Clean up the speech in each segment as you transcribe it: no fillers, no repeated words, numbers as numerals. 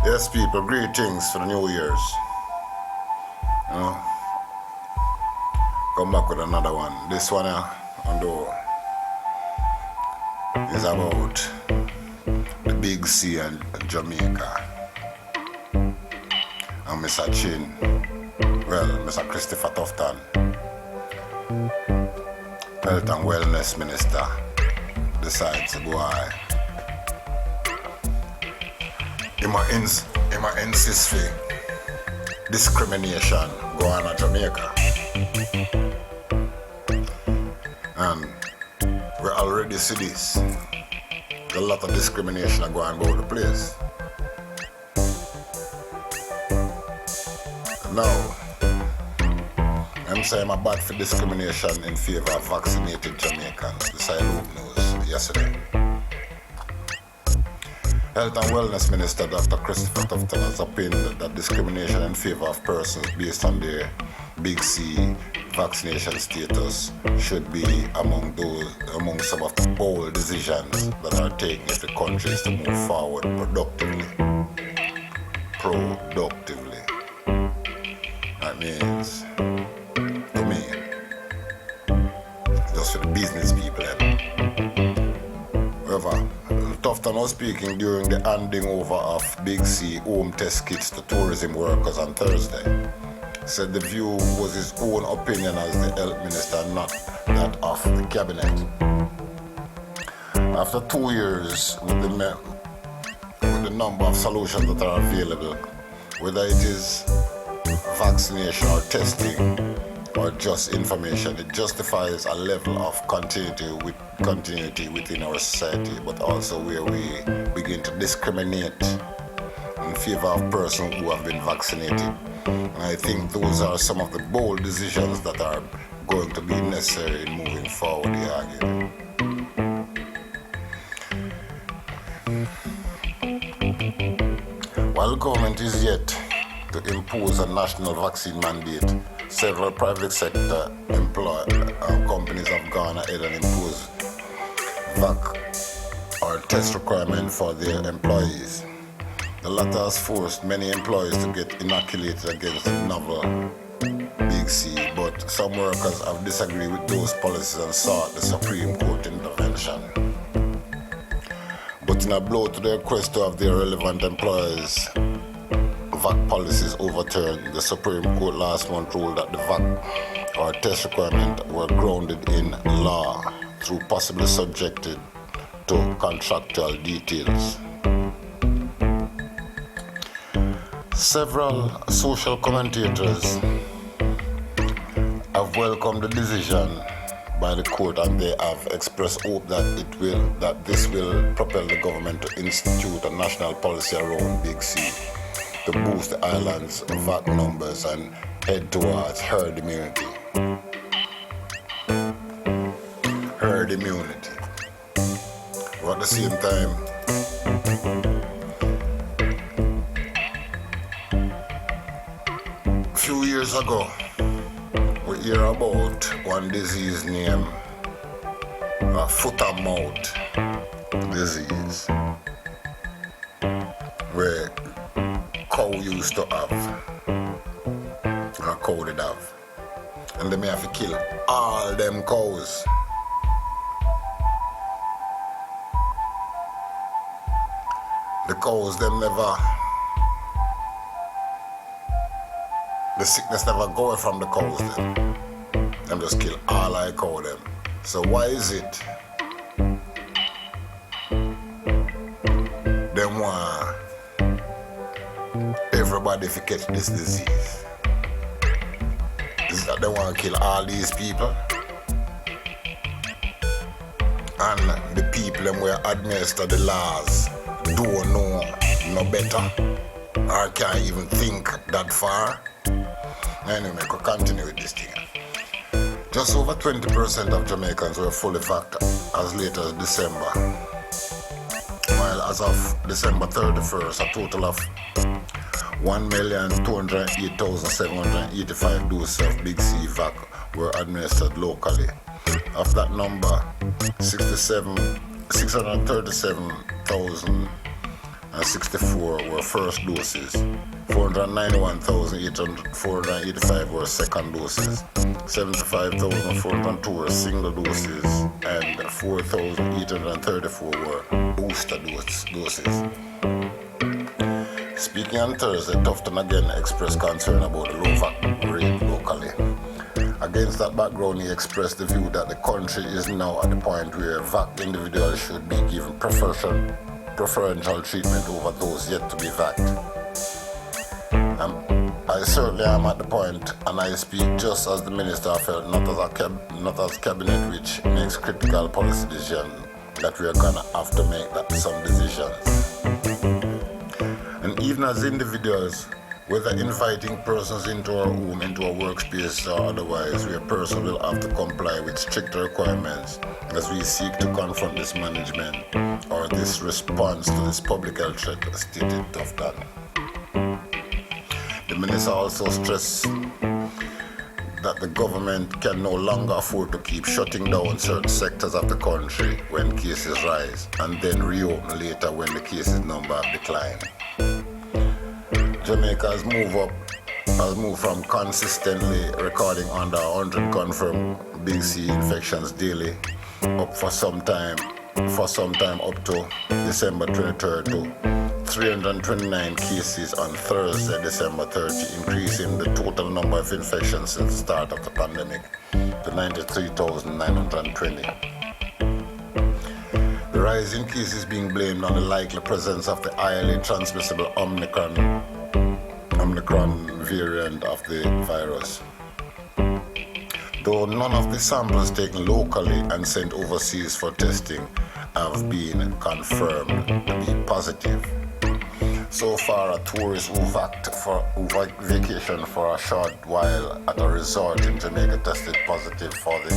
Yes, people, greetings for the New Year's. You know, come back with another one. This one, is about the Big C and Jamaica. And Mr. Chin, Mr. Christopher Tufton, Health and Wellness Minister, decides to go high. He might insist for discrimination go on in Jamaica. And we already see this. There's a lot of discrimination going on all the place. Now, I'm saying I'm bad for discrimination in favor of vaccinated Jamaicans. This I hope news yesterday. Health and Wellness Minister Dr. Christopher Tufton has opined that discrimination in favor of persons based on their Big C vaccination status should be among some of the bold decisions that are taken if the country is to move forward productively. That means, to me, just for the business people. However, Tufton was speaking during the handing over of Big C home test kits to tourism workers on Thursday. Said the view was his own opinion as the health minister, not that of the cabinet. After 2 years with the number of solutions that are available, whether it is vaccination or testing or just information, it justifies a level of continuity within our society, but also where we begin to discriminate in favor of persons who have been vaccinated. And I think those are some of the bold decisions that are going to be necessary in moving forward, he argued. While the government is yet to impose a national vaccine mandate, several private sector companies have gone ahead and imposed or test requirement for their employees. The latter has forced many employees to get inoculated against the novel Big C, but some workers have disagreed with those policies and sought the Supreme Court intervention. But in a blow to the request to have their relevant employees' VAC policies overturned, the Supreme Court last month ruled that the VAC or test requirements were grounded in law through possibly subjected to contractual details. Several social commentators have welcomed the decision by the court, and they have expressed hope that this will propel the government to institute a national policy around Big C to boost the island's VAC numbers and head towards herd immunity. But at the same time, a few years ago, we hear about one disease named foot and mouth disease, where cow used to have, or a cow did have, and they may have to kill all them cows. The cows, the sickness never go away from the cows them. Them just kill all I cow them. So why is it them want everybody to catch this disease? Is that they want to kill all these people? And the people them will administer the laws don't know no better or can't even think that far. Anyway, we could continue with this thing. Just over 20% of Jamaicans were fully vaxxed as late as December, while as of December 31st, a total of 1,208,785 doses of Big C vac were administered locally. Of that number, 637,000 were first doses, 491,485 were second doses, 75,402 were single doses, and 4,834 were booster doses. Speaking on Thursday, Tufton again expressed concern about the low vac rate locally. Against that background, he expressed the view that the country is now at the point where vac individuals should be given preferential treatment over those yet to be vacced. I certainly am at the point, and I speak just as the Minister of Health, not as Cabinet, which makes critical policy decisions, that we are going to have to make some decisions. And even as individuals, whether inviting persons into our home, into our workspace or otherwise, where persons will have to comply with stricter requirements as we seek to confront this management or this response to this public health threat, stated Tufton. The Minister also stressed that the government can no longer afford to keep shutting down certain sectors of the country when cases rise and then reopen later when the cases number have declined. Jamaica has moved from consistently recording under 100 confirmed Big C infections daily up for some time up to December 23rd to 329 cases on Thursday, December 30, increasing the total number of infections since the start of the pandemic to 93,920. The rise in cases being blamed on the likely presence of the highly transmissible Omicron variant of the virus. Though none of the samples taken locally and sent overseas for testing have been confirmed to be positive. So far, a tourist who vacation for a short while at a resort in Jamaica tested positive for the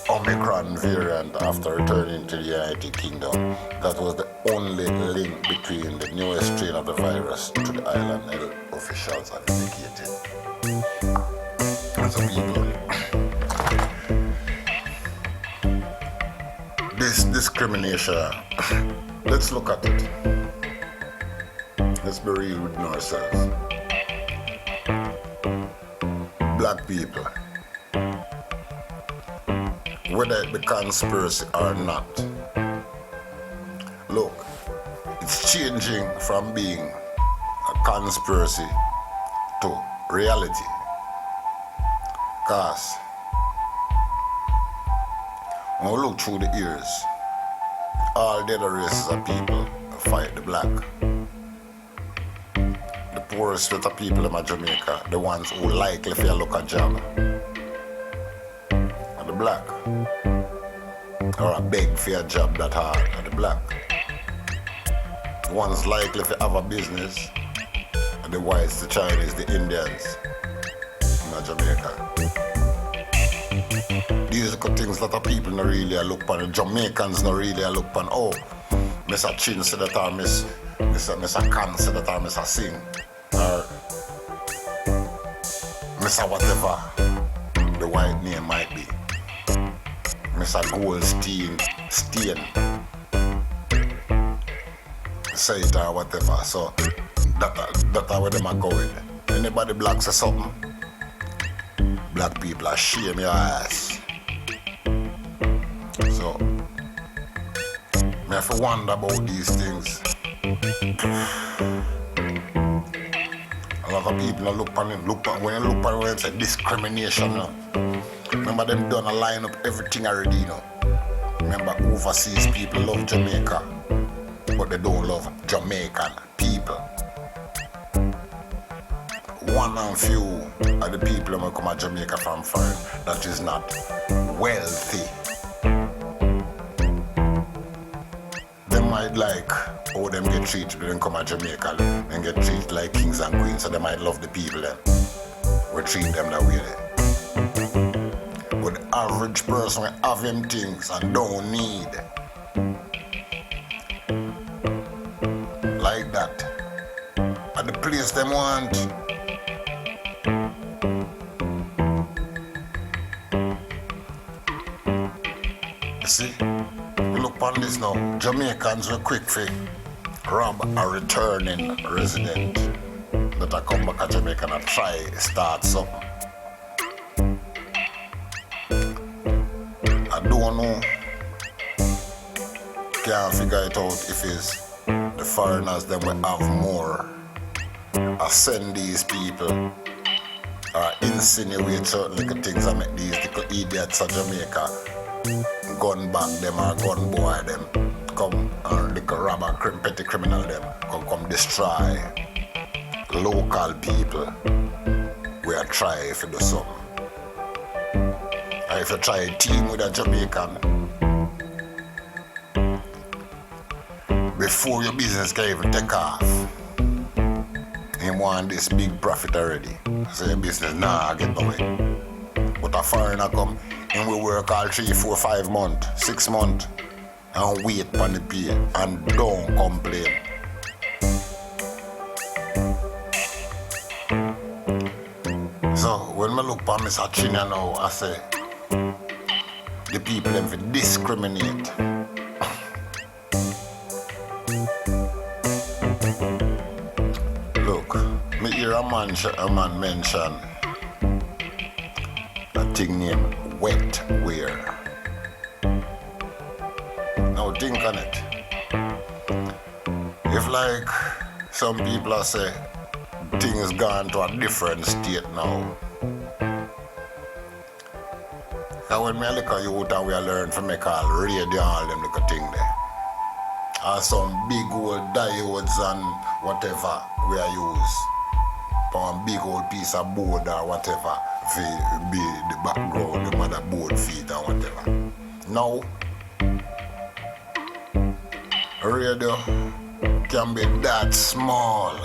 Omicron variant after returning to the United Kingdom. That was the only link between the newest strain of the virus to the island, health officials have indicated. So people, this discrimination, let's look at it. Let's be real with ourselves. Black people, whether it be conspiracy or not, look, it's changing from being a conspiracy to reality. Because when we look through the years, all the other races of people fight the black. The poorest set of people in Jamaica, the ones who likely if you look a job, are the black. Or a beg for a job that hard, are the black. The ones likely if you have a business, are the whites, the Chinese, the Indians in Jamaica. These are the things that the people not really look upon. The Jamaicans not really look upon. Oh, Miss a Chin said that, or Miss a Khan said that, or Miss a Singh, or Miss a whatever the white name might be. Miss a Goldstein, Stain, say it or whatever. So that's where them are going. Anybody black say something, black people are shame your ass. So, I have to wonder about these things. A lot of people look on it, when you look on it, it's a discrimination. No? Remember them done a line up everything already, you know. Remember overseas people love Jamaica, but they don't love Jamaican people. One and few are the people who come to Jamaica from foreign that is not wealthy. They might like how them get treated when they come to Jamaica and get treated like kings and queens, so they might love the people then. We treat them that way then. But the average person will have them things and don't need like that. At the place them want. You see, you look on this now. Jamaicans were quick for rob a returning resident that I come back to Jamaica and try start something. I don't know. Can't figure it out if it's the foreigners them will have more. I send these people or insinuate certain little things and make these little idiots of Jamaica gun back them or gun boy them come or little robber petty criminal them come destroy local people. We are trying to do something. And if you try a team with a Jamaican, before your business can even take off, him want this big profit already. So your business get no way. But a foreigner come, and we work all 3, 4, 5 months, 6 months, and wait for the pay and don't complain. So when I look for Mr. China now, I say the people them fi discriminate. Look, me hear a man mention a thing named wet wear. Now think on it. If like some people are say things gone to a different state now. And when me look at youth and we learn to make all radio and all them little thing there. And some big old diodes and whatever we are use. Or a big old piece of board or whatever for be the background, the motherboard feet or whatever. Now, radio can be that small.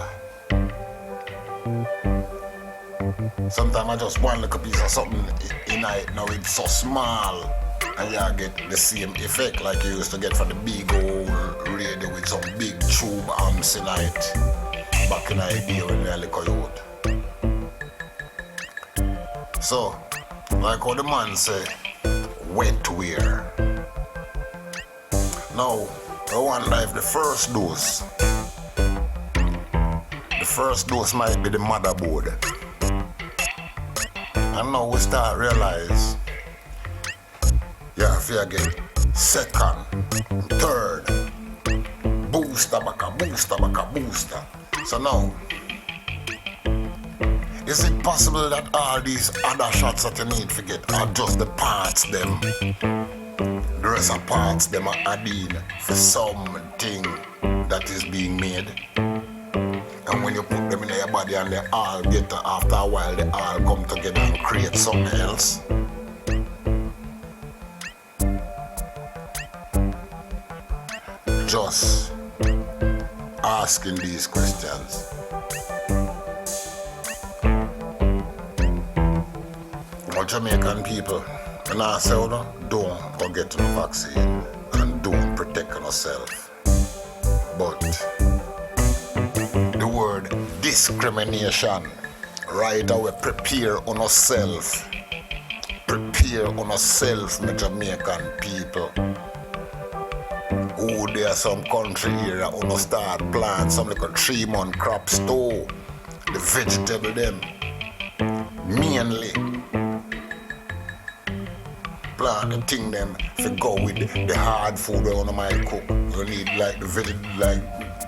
Sometimes I just want like a piece of something in it, now it's so small and you get the same effect like you used to get from the big old radio with some big tube amps in it back in the day when we were like a youth. So, like how the man say, wet wear. Now, I wonder if the first dose might be the motherboard. And now we start realize you have to get second, third, booster. So now, is it possible that all these other shots that you need to get are just the parts them? The rest of parts them are adding for something that is being made? And when you put them in your body and they all get, after a while, they all come together and create something else. Just asking these questions. But Jamaican people, when I say, don't forget the vaccine and don't protect yourself. But the word discrimination, right away, prepare on yourself, my Jamaican people. Oh, there are some country here who start plant some like a 3-month crops too. The vegetable them, mainly plant the thing them to go with the hard food we wanna might cook. You need like the vegetable like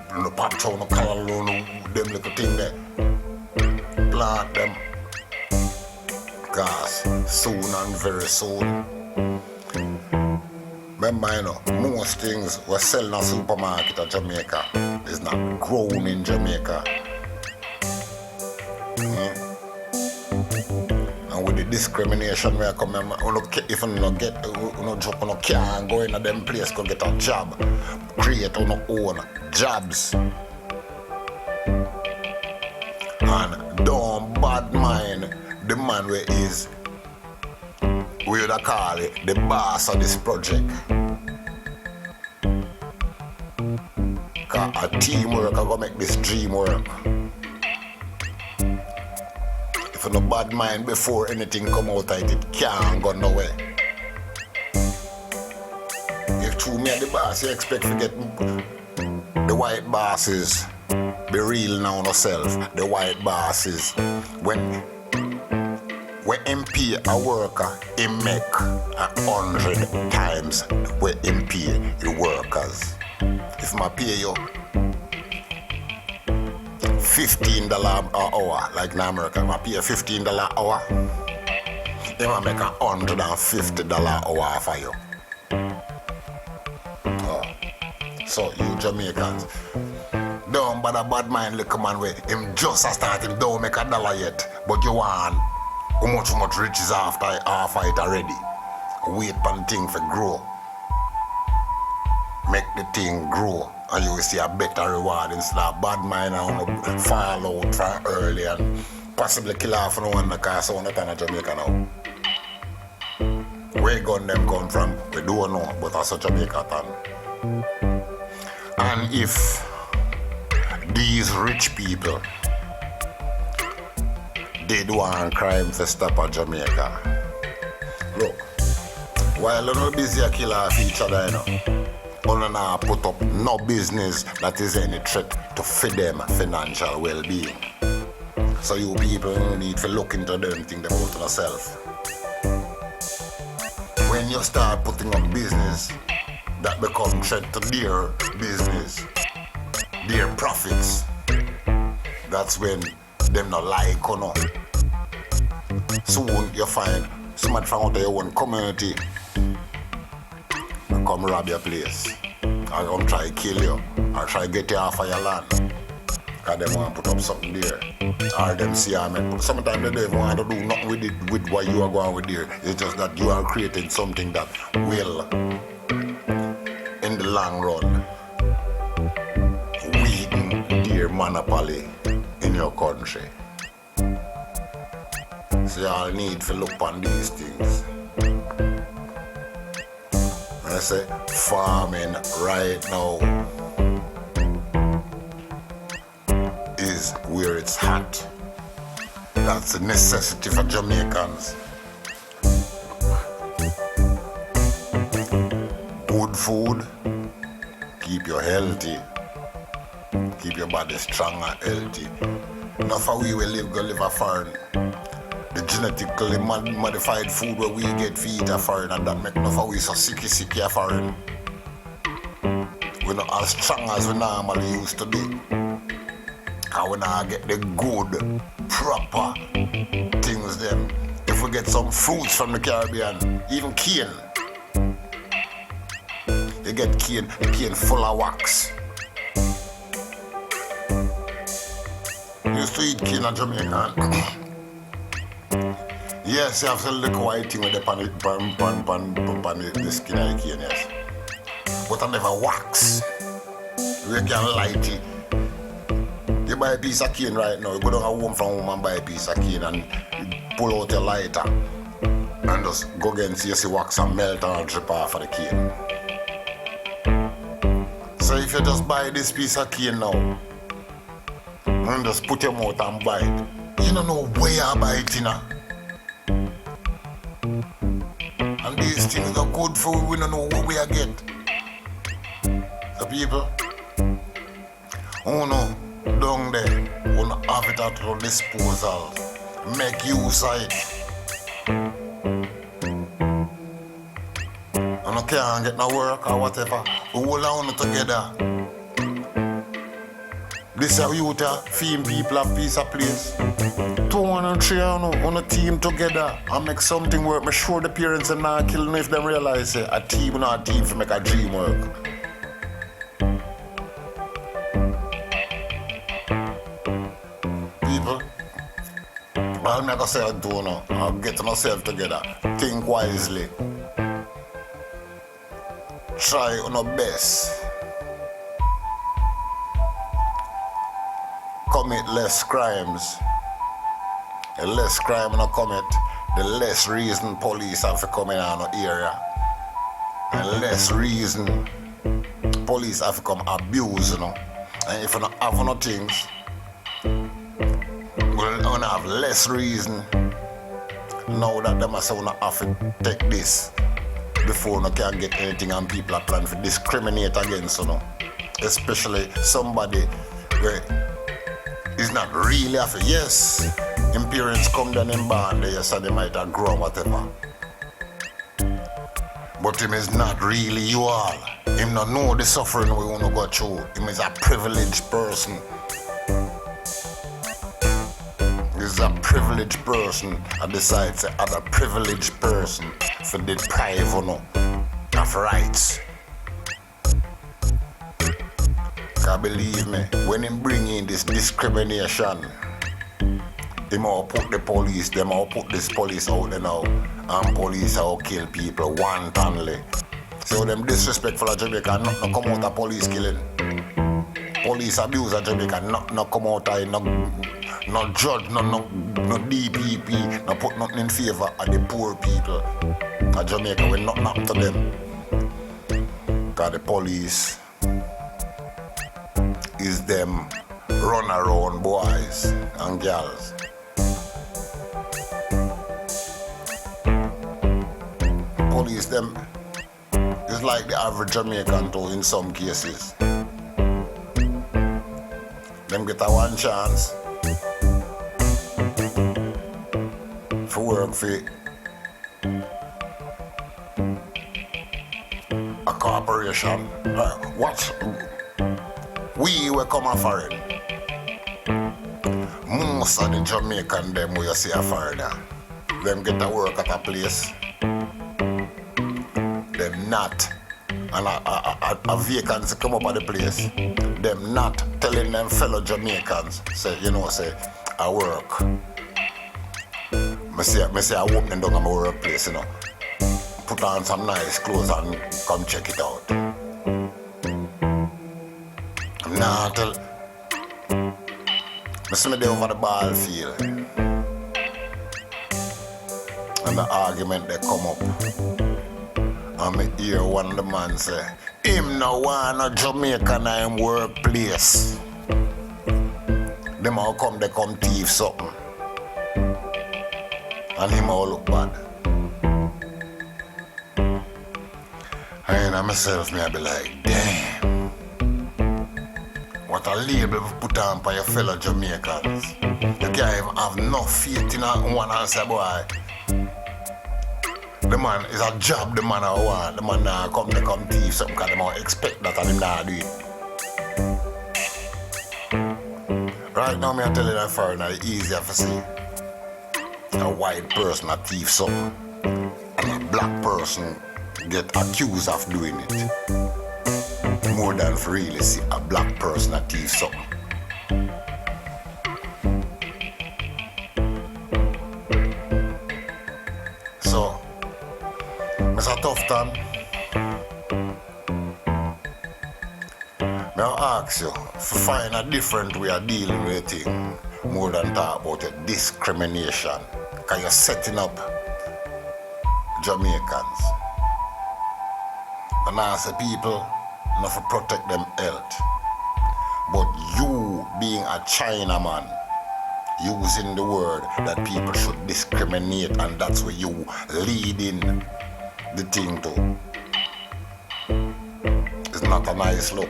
the pacho, the color, them little thing there. Plant them. Cause soon and very soon. Remember, most things we sell in a supermarket in Jamaica is not grown in Jamaica. And with the discrimination where I come, if you don't get, you can't go in a them place to get a job, create your own jobs. And don't bad mind the man where is, we would call it the boss of this project. Cause a teamwork can go make this dream work. If you no bad mind before anything come out of it, it can't go nowhere. If true, me and the boss, you expect to get the white bosses. Be real now yourself. The white bosses. When MP a worker, he make 100 times where MP the workers. If I pay you $15 an hour, like in America, if I pay you $15 an hour, they will make $150 an hour for you. So you Jamaicans, don't bother bad mind little man way. Him just a start, him don't make $1 yet, but you want how much riches after it already. Wait for the thing to grow. Make the thing grow, and you will see a better reward instead of bad mind and fall out from early and possibly kill off no one because so on in Jamaica now. Where gun them come from, we don't know, but that's a Jamaica town. And if these rich people did want crime to stop at Jamaica, look, while you're not busy a kill off each other, you know, you now put up no business that is any threat to feed them financial well-being. So you people need to look into them, think about yourself. When you start putting up business that become threat to their business, their profits, that's when them not like or no. Soon you find somebody from out of your own community come rob your place, or come try to kill you, or try to get you off of your land, because they want to put up something there, or them see you make. Sometimes they don't even want to do nothing with it, with what you are going with there. It's just that you are creating something that will, in the long run, weaken their monopoly in your country. So you all need to look on these things. I say farming right now is where it's hot. That's a necessity for Jamaicans. Good food, keep you healthy, keep your body strong and healthy. Not for we will go live a foreign. The genetically modified food where we get for eat a foreign, and that make enough of we so sicky a foreign. We're not as strong as we normally used to be. Cause we now get the good, proper things them. If we get some fruits from the Caribbean, even cane. You get cane full of wax. You used to eat cane in Jamaica. Yes, you have to look white thing with the skin of the cane, yes. But I never wax. You can light it. You buy a piece of cane right now, you go down home from home and buy a piece of cane and you pull out your lighter and just go again see you see wax and melt and drip off of the cane. So if you just buy this piece of cane now and just put your mouth and buy it, you don't know where you buy it, you know. And these things are good for we don't know what we are get. The people, oh no, down there, we don't have it at our disposal. Make use of it. And I can't get no work or whatever. We hold on together. This is youth feeding people a piece of place. 2 and 3 on a team together and make something work. Make sure the parents are not killing if them realize it. A team not a team to make a dream work. People, all I'm gonna say I do now, I'll get myself together. Think wisely. Try on our best. Commit less crimes. The less crime you commit, the less reason police have to come in on the area. The less reason police have to come abuse, you know. And if you don't have no things, we're gonna have less reason now that they must have to take this before you can get anything and people are planning to discriminate against you. Especially somebody where is not really after. Yes, him parents come down in band there, so they might have grown whatever. But him is not really you all. Him not know the suffering we want to go through. Him is a privileged person. He's a privileged person and decides the other privileged person for deprive you of rights. Cause believe me, when him bring in this discrimination, him all put the police, them all put this police out there now, and police all kill people wantonly. So them disrespectful of Jamaica, not come out of police killing. Police abuse of Jamaica, not come out of no judge, no DPP, no put nothing in favor of the poor people of Jamaica. We not happen to them. Cause the police is them run around boys and girls. Police them is like the average Jamaican too in some cases. Them get a one chance for work for a corporation. What? We will come a foreign. Most of the Jamaican them we see a foreigner. Them get to work at a place. Them not. And a vacancy come up at the place. Them not telling them fellow Jamaicans, say, I work. I say I open down at my workplace, Put on some nice clothes and come check it out. Nah, I see me there over the ball field. And the argument they come up. And me hear one of the man say, him no want a Jamaican in him workplace. Them all come, they come thief something. And him all look bad. And I myself, I be like, damn. What a label put on by your fellow Jamaicans. You can't even have no faith in one and say, boy, the man is a job the man I want. The man now come thief something because they might expect that and him not do it. Right now, me I tell you that foreigner, it's easier to see a white person a thief something and a black person get accused of doing it. More than for really see a black person a thief something. So, Mr. Tufton, may I ask you to find a different way of dealing with the thing more than talk about it, discrimination. Because you're setting up Jamaicans. And as a people, not to protect them health. But you being a Chinaman, using the word that people should discriminate, and that's where you leading the thing to. It's not a nice look.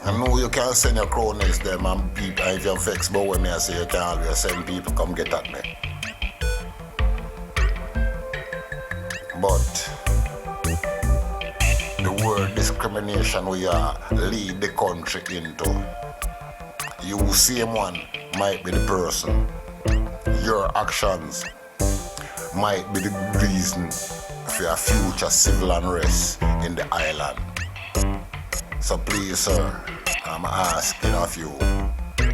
I know you can send your cronies them and people, if you're vexed about when I say you can always send people come get at me. But the word discrimination we are lead the country into. You same one might be the person. Your actions might be the reason for a future civil unrest in the island. So please, sir, I'm asking of you,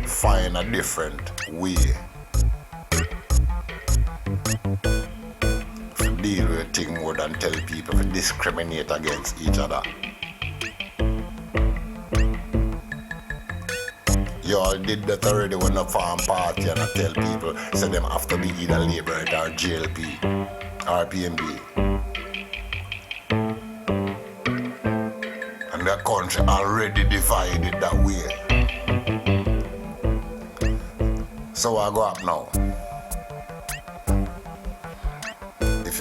find a different way to deal with things more than tell people to discriminate against each other. You all did that already when the farm party and I tell people, say them have to be either Labour or JLP or PMB. And the country already divided that way. So I go up now.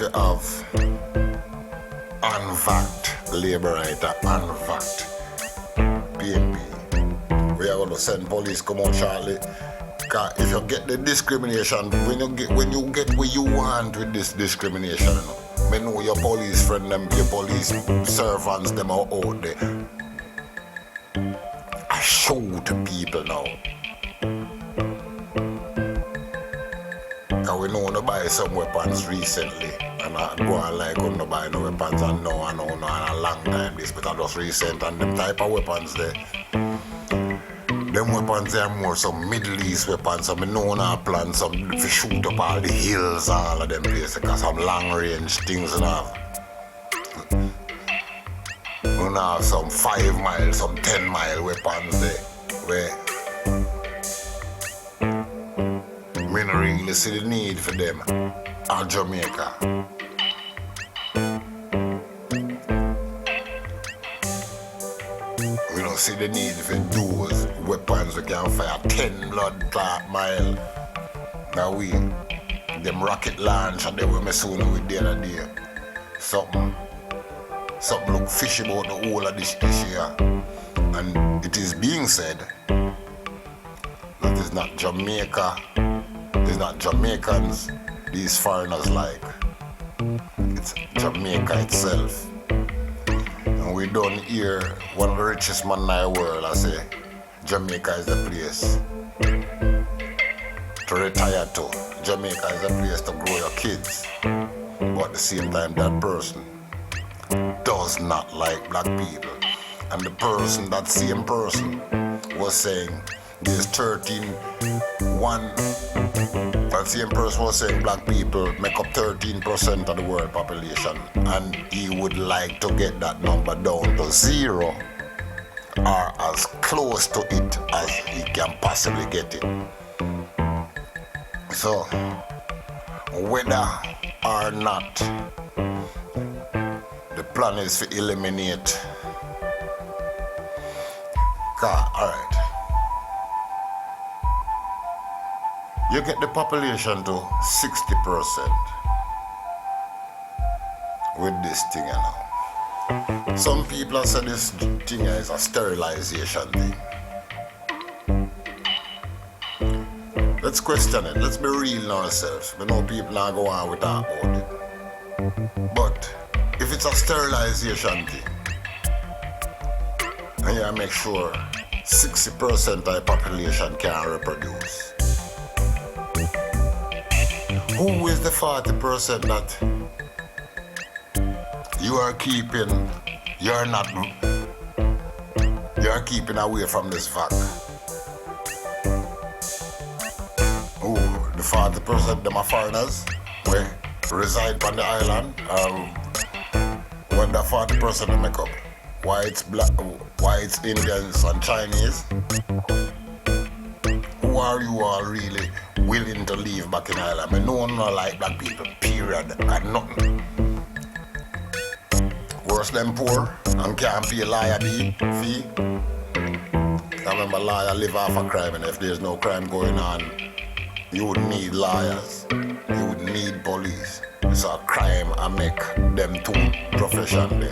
if you have unvaxxed labor right, unvaxxed PMP, we are going to send police come out shortly. Cause if you get the discrimination, when you get what you want with this discrimination, you know, me know your police friend them, your police servants them are out there. I show to people now. Cause we know to buy some weapons recently, and I go on like on to buy no weapons and no and a long time this, but I just recent and them type of weapons there. Them weapons are more some Middle East weapons, so I know I plan some to shoot up all the hills and all of them places, because some long range things and all. We now have some 5 mile, some 10 mile weapons there, where we don't really see the need for them in Jamaica. We don't see the need for those weapons we can fire 10 blood clot mile. Now we, them rocket launch and they will mess with the other day. Something look fishy about the whole of this year. And it is being said that it's not Jamaica, it's not Jamaicans these foreigners like. It's Jamaica itself. And we don't hear one of the richest men in the world I say Jamaica is the place to retire to. Jamaica is the place to grow your kids. But at the same time that person does not like black people. And the person, that same person, was saying there's that same person was saying black people make up 13% of the world population, and he would like to get that number down to 0 or as close to it as he can possibly get it. So, whether or not the plan is to eliminate, alright. You get the population to 60% with this thing, you know. Some people have said this thing is a sterilization thing. Let's question it. Let's be real in ourselves. We know people now go on with that about it. But if it's a sterilization thing, and you make sure 60% of the population can reproduce, who is the 40% that you're keeping away from this vac? Who? The 40% them are foreigners who reside on the island? What the 40% they make up? Whites, Indians and Chinese? Who are you all really willing to leave back in Ireland? I mean, no one not like black people, period, and nothing. Worse than poor and can't pay a lawyer fee. I remember a lawyer live off a crime, and if there's no crime going on, you would need lawyers, you would need police. It's a crime and make them two profession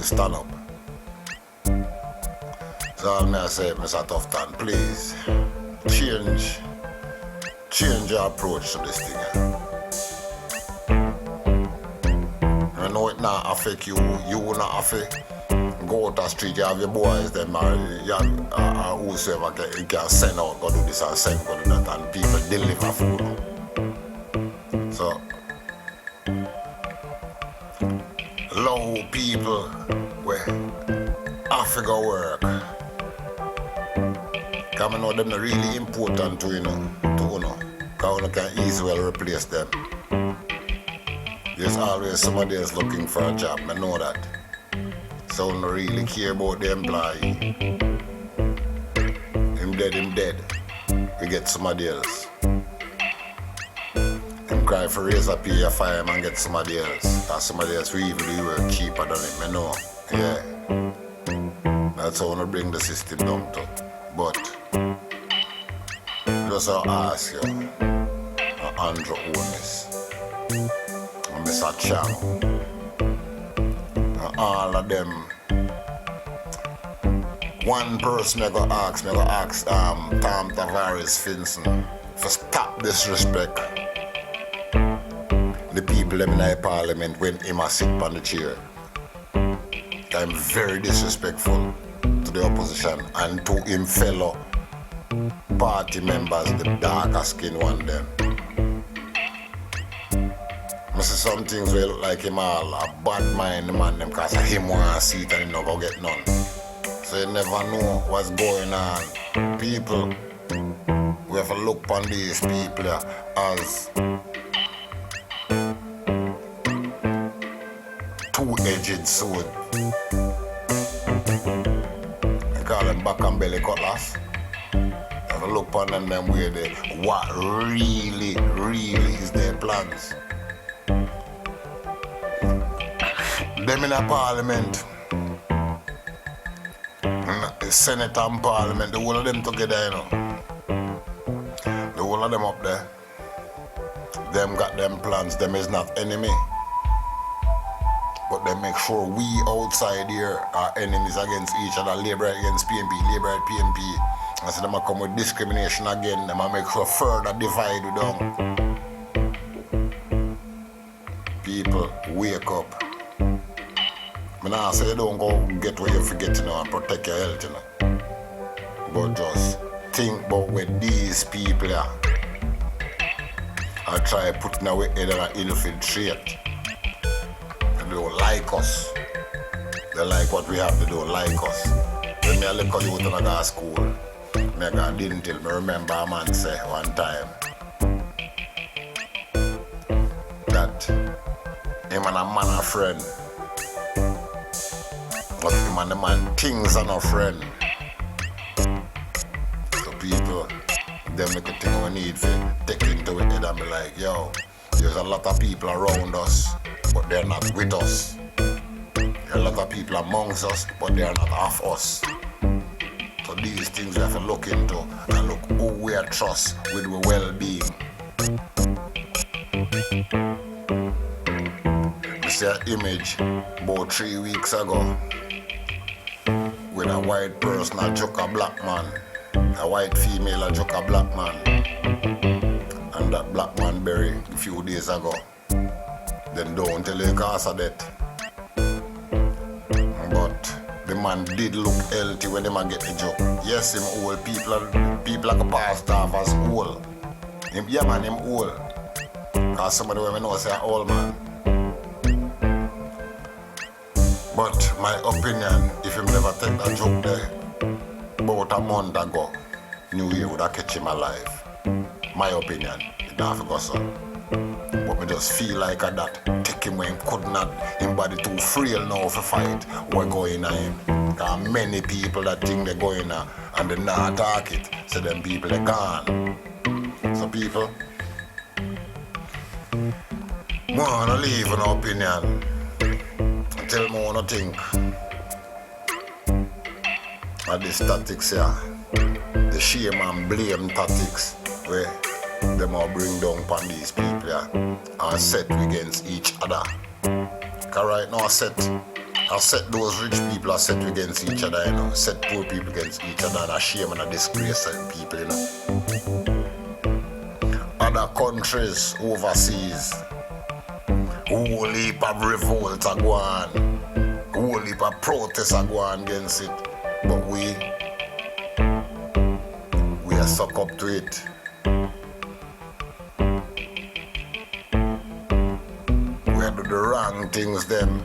stand up. So all I say, Mr. Tufton, please change your approach to this thing. I know it not affect you will not affect. Go out the street, you have your boys, them or whosoever you can send out, go do this and send, go do that, and people deliver food. So, allow people where have to go work. Because I know them are really important to you know. Because you can easily replace them. There's always somebody else looking for a job, I know that. So I don't really care about the employee. Him dead. We get somebody else. Him cry for razor pay a fireman and get somebody else. Or somebody else will even do work cheaper than him, I know. Yeah. That's how I want to bring the system down to. But just I'll ask you, Andrew Onis, Mr. Chang. And all of them. One person I go ask Tom Tavares Finson for stop disrespect the people in the parliament when him a sit on the chair. I'm very disrespectful to the opposition and to him fellow party members, the darker skin one them. I see some things where look like him all a bad mind man them cause him want a seat and he not go get none. So you never know what's going on. People, we have to look on these people as two-edged sword. They call them back and belly cutlass. You have to look on them where they, what really is their plans. Them in the parliament, the Senate and Parliament, the whole of them together, you know. The whole of them up there. Them got them plans, them is not enemy. But they make sure we outside here are enemies against each other, Labour against PNP, Labour at PNP. And so them a come with discrimination again, them a make sure further divide we down. People, wake up. I nah say you don't go get where you forget, you know, and protect your health, you know. But just think about where these people are. And try putting away head and infiltrate. They don't like us. They like what we have to do, like us. When I look at you when I go to school, I didn't tell me, remember a man say one time that him and a man a friend. But him and the man things are no friend. So people, them make a thing we need to take into it and be like, yo, there's a lot of people around us, but they're not with us. There are a lot of people amongst us, but they're not of us. So these things we have to look into and look who we are trust with our well-being. I see an image about 3 weeks ago with a white person a joke a black man, a white female a joke a black man, and that black man buried a few days ago. Then don't tell you cause of death. But the man did look healthy when the man get the joke. Yes, him old, people like a passed off as old. Yeah man, him old. Cause somebody when we know say old man. But my opinion, if him never take that joke there, about a month ago, New Year would have catch him alive. My opinion, it don't have to go so. But me just feel like that. Take him when him could not, him body too frail now for fight. What going on him? Cause many people that think they're going on and they not attack it. So them people they gone. So people, I wanna leave an opinion. Tell me what I think. And the tactics here, the shame and blame tactics, where them all bring down upon these people here and set against each other. Cause right now I set those rich people, I set against each other, you know. Set poor people against each other and a shame and a disgrace certain people, you know. Other countries overseas, whole heap of revolt are going, whole heap of protests are going against it. But we are suck up to it. We are do the wrong things them.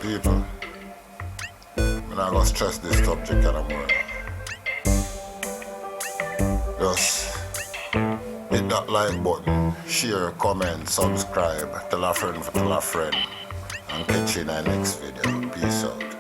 People, I'm not gonna stress this subject anymore. Just hit that like button, share, comment, subscribe, tell a friend, and catch you in the next video. Peace out.